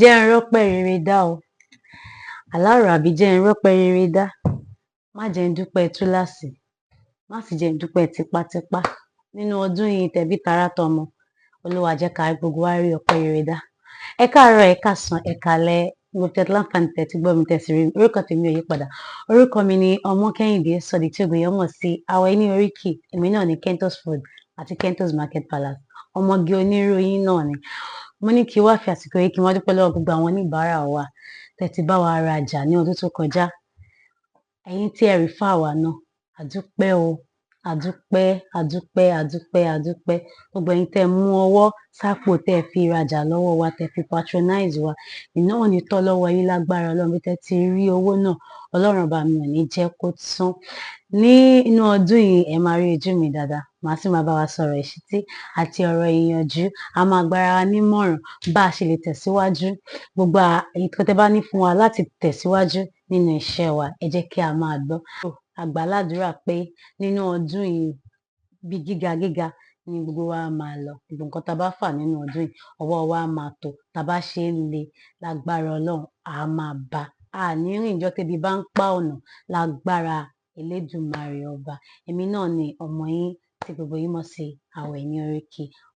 Jẹ́ n rọ́pẹ́ rere dá o. Aláràbí jẹ́ n rọ́pẹ́ rere dá. Má jẹ́ n dúpẹ́ túláàsì. Má sì jẹ́ n dúpẹ́ tipátipá. Nínú ọdún yìí tẹbí tará tọmọ, Olúwa jẹ́ ká gbogbo wa rí ọpẹ́ rere dá. Ẹ káàárọ̀, ẹ káàsán, ẹ káalẹ́, gbogbo ibi tẹ́ ti láǹfààní tẹ́ ti gbọ́ mi tẹ́ sì rí mi. Orúkọ tèmi ò yípadà. Orúkọ mi ni Ọmọ́kẹ́hìndé Sọ̀dí tí gbogbo èèyàn mọ̀ sí Awẹ́ ní oríkì. Èmi náà ni Kentos Food àti Kentos Market Palace. Ọmọge onírú yín náà ni. Mo ní kí n wá fi àsìkò yìí kí n wá dúpẹ́ lọ́wọ́ gbogbo àwọn oníbàárà wa tẹ́ ti bá wa rajà ní ọdún tó kọjá. Ẹ̀yin tí ẹ refer wa náà, a dúpẹ́ o. A dúpẹ́, a dúpẹ́, a dúpẹ́, a dúpẹ́. Gbogbo ẹ̀yin tẹ́ mú ọwọ́ sápò tẹ́ fi rajà lọ́wọ́ wa, tẹ́ fi patronize wa. Iná ò ní tán lọ́wọ́ yín lágbára Ọlọ́run bí tẹ́ ti rí owó náà. Ọlọ́run ọba mi ò ní jẹ́ kó tán. Ní inú ọdún yìí, ẹ máa rí ojú mi dáadáa. Màá sì máa bá wa sọ̀rọ̀ ìṣítí àti ọ̀rọ̀ ìyànjú. A máa gbára wa nímọ̀ràn bá a ṣe lè tẹ̀síwájú. Gbogbo nǹkan tẹ́ bá ní fún wa láti tẹ̀síwájú nínú iṣẹ́ wa, ẹ jẹ́ kí a máa gbọ́. A gbà ládùúrà pé nínú ọdún yìí, bí gíga gíga ni gbogbo wa máa lọ. Gbogbo nǹkan tá bá fà nínú ọdún yìí, ọwọ́ wa máa tó. Tá bá ṣe ń le lágbára Ọlọ́run, a máa bá. A ní rìn níjọ́ tẹ́bí bá ń pa ọ̀nà lágbára Elédùmarè ọba. Èmi náà ni ọmọ yín tí gbogbo yín mọ̀ sí Awẹ́ ní oríkì.